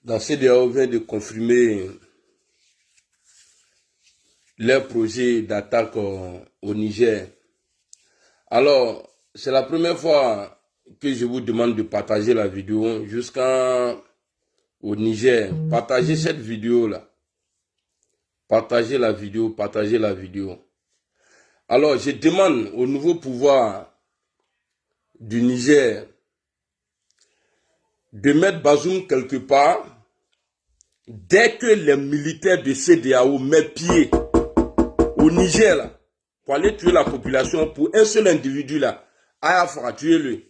La CEDEAO vient de confirmer leur projet d'attaque au Niger. Alors, c'est la première fois que je vous demande de partager la vidéo jusqu'au Niger. Partagez cette vidéo-là. Partagez la vidéo, partagez la vidéo. Alors, je demande au nouveau pouvoir du Niger de mettre Bazoum quelque part. Dès que les militaires de CEDEAO mettent pied au Niger, là, pour aller tuer la population, pour un seul individu, là, Ayafra, tuez-le.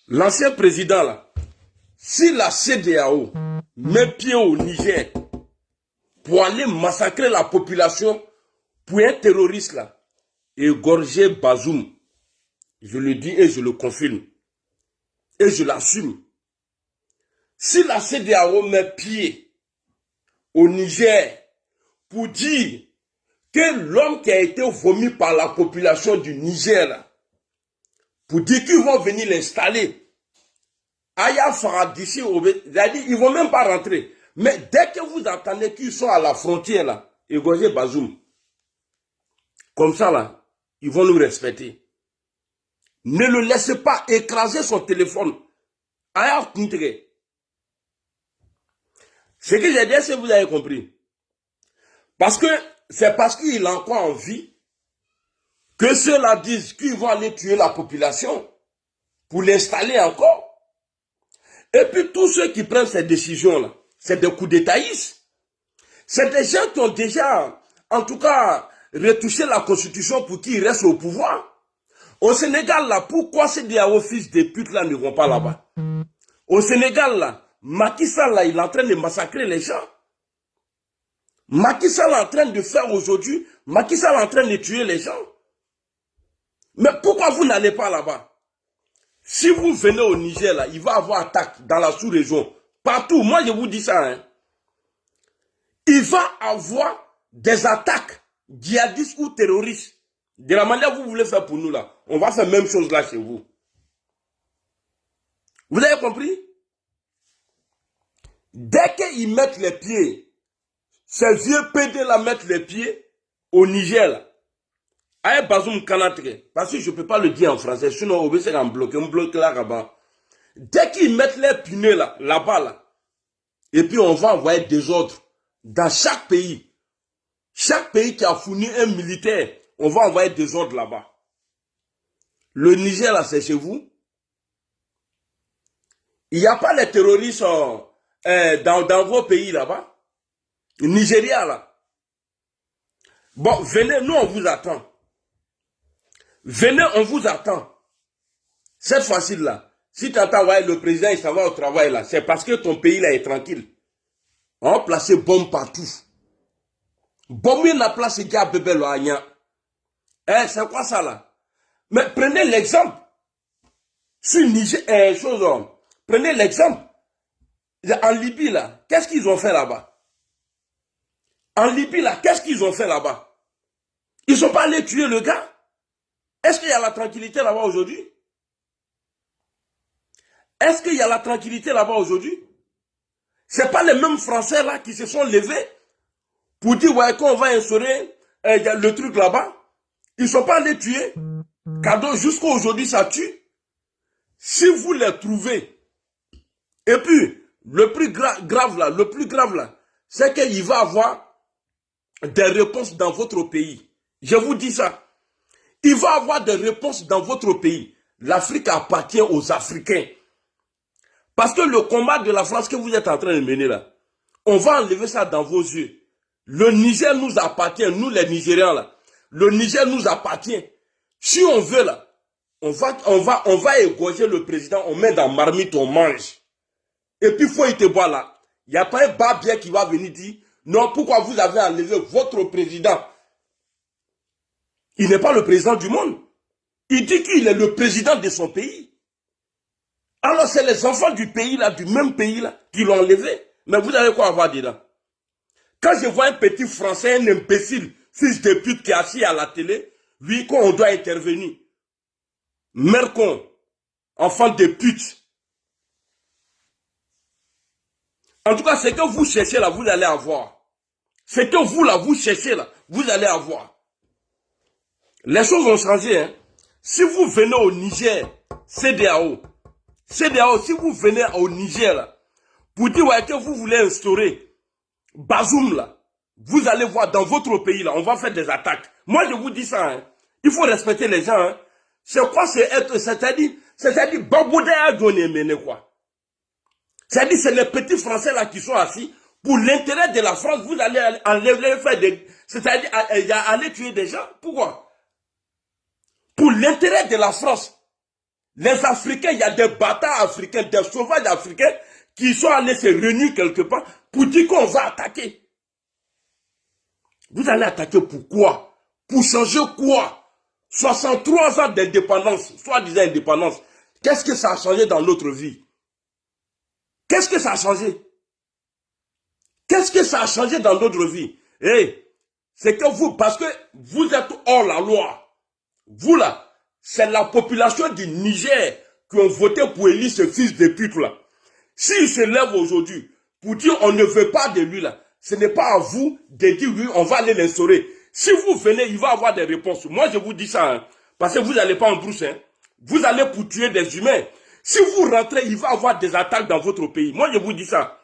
L'ancien président, là, si la CEDEAO met pied au Niger pour aller massacrer la population, pour un terroriste, là, égorger Bazoum, je le dis et je le confirme, et je l'assume. Si la CEDEAO met pied au Niger pour dire que l'homme qui a été vomi par la population du Niger, là, pour dire qu'ils vont venir l'installer, Aya Farah d'ici, ils ne vont même pas rentrer. Mais dès que vous entendez qu'ils sont à la frontière, là, égorger Bazoum, comme ça, là, ils vont nous respecter. Ne le laissez pas écraser son téléphone. Aya Kuntre. Ce que j'ai dit, c'est que vous avez compris. Parce que c'est parce qu'il a encore en vie que ceux-là disent qu'ils vont aller tuer la population pour l'installer encore. Et puis tous ceux qui prennent ces décisions-là, c'est des coups d'étaïstes. C'est des gens qui ont déjà, en tout cas, retouché la constitution pour qu'ils restent au pouvoir. Au Sénégal, là, pourquoi ces fils de pute là ne vont pas là-bas? Au Sénégal, là, Macky Sall, là, il est en train de massacrer les gens. Macky Sall est en train de faire aujourd'hui, Macky Sall est en train de tuer les gens. Mais pourquoi vous n'allez pas là-bas? Si vous venez au Niger, là, il va y avoir attaque dans la sous-région. Partout, moi je vous dis ça. Hein. Il va y avoir des attaques djihadistes ou terroristes. De la manière que vous voulez faire pour nous là, on va faire la même chose là chez vous. Vous avez compris? Dès qu'ils mettent les pieds, ces vieux PD là mettent les pieds au Niger là. Aïe Bazoum Kanatre, parce que je ne peux pas le dire en français, sinon on va se bloquer, on bloque là-bas. Dès qu'ils mettent les punais là-bas, là, et puis on va envoyer des ordres dans chaque pays. Chaque pays qui a fourni un militaire, on va envoyer des ordres là-bas. Le Niger, là, c'est chez vous. Il n'y a pas les terroristes dans vos pays là-bas. Nigeria, là. Bon, venez, nous, on vous attend. Venez, on vous attend. Cette fois-ci-là, si tu entends ouais, le président, il s'en va au travail, là, c'est parce que ton pays, là, est tranquille. On va placer bombe partout. Bombe, il n'a placé gars bébé, là, eh, c'est quoi ça, là? Mais prenez l'exemple. Sur Niger, prenez l'exemple. En Libye, là, qu'est-ce qu'ils ont fait là-bas? En Libye, là, qu'est-ce qu'ils ont fait là-bas? Ils ne sont pas allés tuer le gars? Est-ce qu'il y a la tranquillité là-bas aujourd'hui? Est-ce qu'il y a la tranquillité là-bas aujourd'hui? Ce n'est pas les mêmes Français là qui se sont levés pour dire ouais, qu'on va instaurer le truc là-bas. Ils ne sont pas allés tuer. Cadeau, jusqu'à aujourd'hui, ça tue. Si vous les trouvez, et puis, le plus grave là, c'est qu'il va y avoir des réponses dans votre pays. Je vous dis ça. Il va y avoir des réponses dans votre pays. L'Afrique appartient aux Africains. Parce que le combat de la France que vous êtes en train de mener là, on va enlever ça dans vos yeux. Le Niger nous appartient, nous les Nigérians là. Le Niger nous appartient. Si on veut là, on va égorger le président, on met dans marmite, on mange. Et puis faut y te boire là. Il n'y a pas un babien qui va venir dire, non, pourquoi vous avez enlevé votre président? Il n'est pas le président du monde. Il dit qu'il est le président de son pays. Alors c'est les enfants du pays là, du même pays là, qui l'ont enlevé. Mais vous avez quoi avoir dedans? Quand je vois un petit Français, un imbécile, fils de pute qui est assis à la télé, lui, quand on doit intervenir. Mercon, enfant de pute. En tout cas, ce que vous cherchez là, vous allez avoir. Ce que vous là, vous cherchez là, vous allez avoir. Les choses ont changé. Hein. Si vous venez au Niger, CEDEAO, si vous venez au Niger là, pour dire ouais, que vous voulez instaurer Bazoum là, vous allez voir dans votre pays là, on va faire des attaques. Moi je vous dis ça, hein. Il faut respecter les gens. Hein. C'est quoi c'est-à-dire Baboudéa Djoné quoi. C'est-à-dire c'est les petits Français là qui sont assis. Pour l'intérêt de la France, vous allez faire des... C'est-à-dire aller tuer des gens. Pourquoi? Pour l'intérêt de la France. Les Africains, il y a des bâtards africains, des sauvages africains qui sont allés se réunir quelque part pour dire qu'on va attaquer. Vous allez attaquer pourquoi? Pour changer quoi? 63 ans d'indépendance, soi-disant indépendance. Qu'est-ce que ça a changé dans notre vie? Qu'est-ce que ça a changé? Qu'est-ce que ça a changé dans notre vie? Hey, c'est que vous, parce que vous êtes hors la loi. Vous là, c'est la population du Niger qui ont voté pour élire ce fils de pute là. S'il se lève aujourd'hui pour dire on ne veut pas de lui là, ce n'est pas à vous de dire oui, on va aller l'instaurer. Si vous venez, il va avoir des réponses. Moi je vous dis ça, hein, parce que vous n'allez pas en brousse. Hein. Vous allez pour tuer des humains. Si vous rentrez, il va avoir des attaques dans votre pays. Moi je vous dis ça.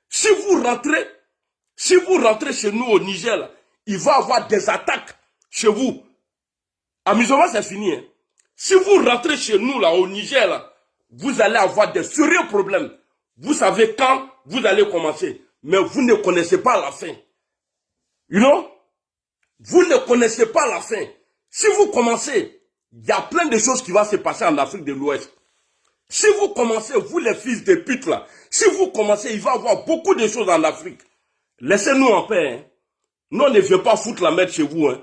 Si vous rentrez chez nous au Niger, là, il va avoir des attaques chez vous. Amusement, c'est fini. Hein. Si vous rentrez chez nous, là, au Niger, là, vous allez avoir des sérieux problèmes. Vous savez quand vous allez commencer. Mais vous ne connaissez pas la fin. You know? Vous ne connaissez pas la fin. Si vous commencez, il y a plein de choses qui vont se passer en Afrique de l'Ouest. Si vous commencez, vous les fils de pute, là, si vous commencez, il va y avoir beaucoup de choses en Afrique. Laissez-nous en paix. Hein. Nous, on ne veut pas foutre la merde chez vous. Hein.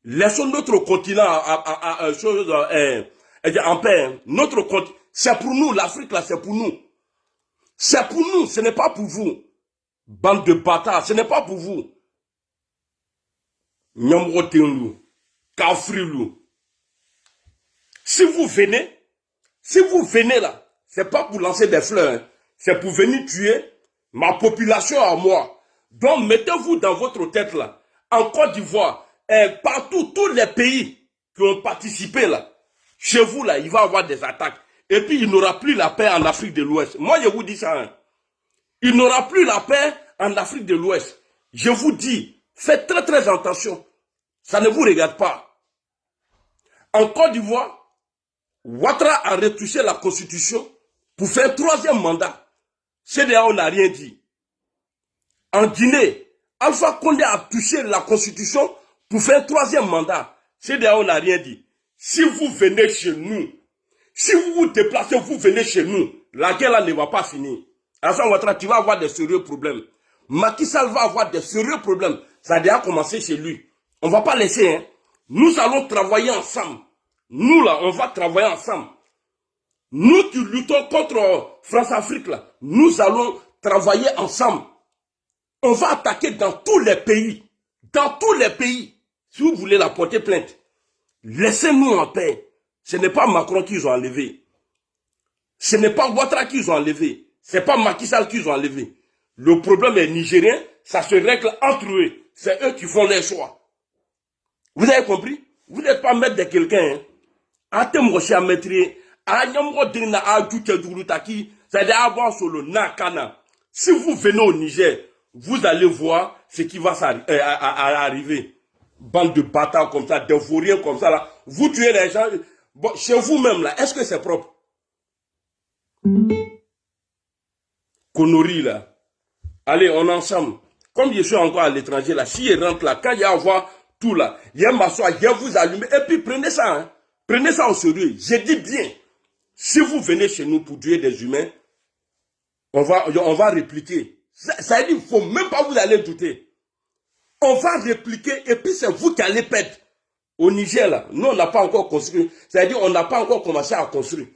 Laissons notre continent en paix. Hein. Notre continent, c'est pour nous, l'Afrique là, c'est pour nous. C'est pour nous, ce n'est pas pour vous. Bande de bâtards, ce n'est pas pour vous. Nyamrotenlou, Kafrilou. Si vous venez là, c'est pas pour lancer des fleurs, hein. C'est pour venir tuer ma population à moi. Donc mettez-vous dans votre tête là, en Côte d'Ivoire, partout, tous les pays qui ont participé là, chez vous là, il va y avoir des attaques. Et puis il n'aura plus la paix en Afrique de l'Ouest. Moi je vous dis ça. Hein. Il n'aura plus la paix en Afrique de l'Ouest. Je vous dis, faites très très attention. Ça ne vous regarde pas. En Côte d'Ivoire, Ouattara a retouché la constitution pour faire un troisième mandat. CEDEAO n'a rien dit. En Guinée, Alpha Condé a touché la constitution pour faire un troisième mandat. CEDEAO n'a rien dit. Si vous venez chez nous, si vous vous déplacez, vous venez chez nous, la guerre là ne va pas finir. Alassane Ouattara, tu vas avoir des sérieux problèmes. Macky Sall va avoir des sérieux problèmes. Ça a déjà commencé chez lui. On ne va pas laisser. Hein. Nous allons travailler ensemble. Nous là, on va travailler ensemble. Nous qui luttons contre France-Afrique là, nous allons travailler ensemble. On va attaquer dans tous les pays. Dans tous les pays. Si vous voulez la porter plainte, laissez-nous en paix. Ce n'est pas Macron qu'ils ont enlevé. Ce n'est pas Ouattara qu'ils ont enlevé. Ce n'est pas Macky Sall qu'ils ont enlevé. Le problème est nigérien, ça se règle entre eux. C'est eux qui font les choix. Vous avez compris? Vous n'êtes pas maître de quelqu'un. Hein? Si vous venez au Niger, vous allez voir ce qui va arriver. Bande de bâtards comme ça, de vauriens comme ça. Là. Vous tuez les gens. Bon, chez vous-même, là, est-ce que c'est propre? Conneries, là. Allez, on est ensemble. Comme je suis encore à l'étranger, là, si je rentre là, quand il y a à voir tout là, il y a m'asseoir, il y a vous allumer, et puis prenez ça, hein. Prenez ça au sérieux. Je dis bien, si vous venez chez nous pour tuer des humains, on va répliquer. Ça veut dire qu'il ne faut même pas vous aller douter. On va répliquer, et puis c'est vous qui allez perdre. Au Niger, là, nous, on n'a pas encore construit. C'est-à-dire on n'a pas encore commencé à construire.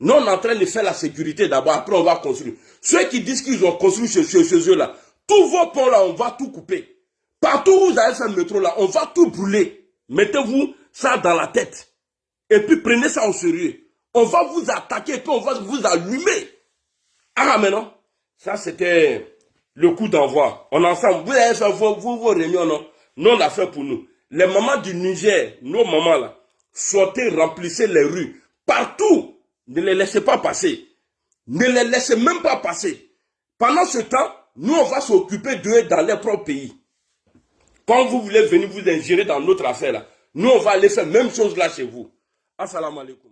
Nous, on est en train de faire la sécurité d'abord, après on va construire. Ceux qui disent qu'ils ont construit chez eux là, tous vos ponts là, on va tout couper. Partout où vous allez faire le métro là, on va tout brûler. Mettez-vous ça dans la tête. Et puis prenez ça au sérieux. On va vous attaquer et puis on va vous allumer. Ah maintenant, Ça, c'était le coup d'envoi. On ensemble, vous avez fait vos réunions, non? Nous, on l'a fait pour nous. Les mamans du Niger, nos mamans là, sortez, remplissez les rues. Partout. Ne les laissez pas passer. Ne les laissez même pas passer. Pendant ce temps, nous, on va s'occuper d'eux dans leur propre pays. Quand vous voulez venir vous ingérer dans notre affaire là, nous, on va aller faire la même chose là chez vous. Assalamu alaikum.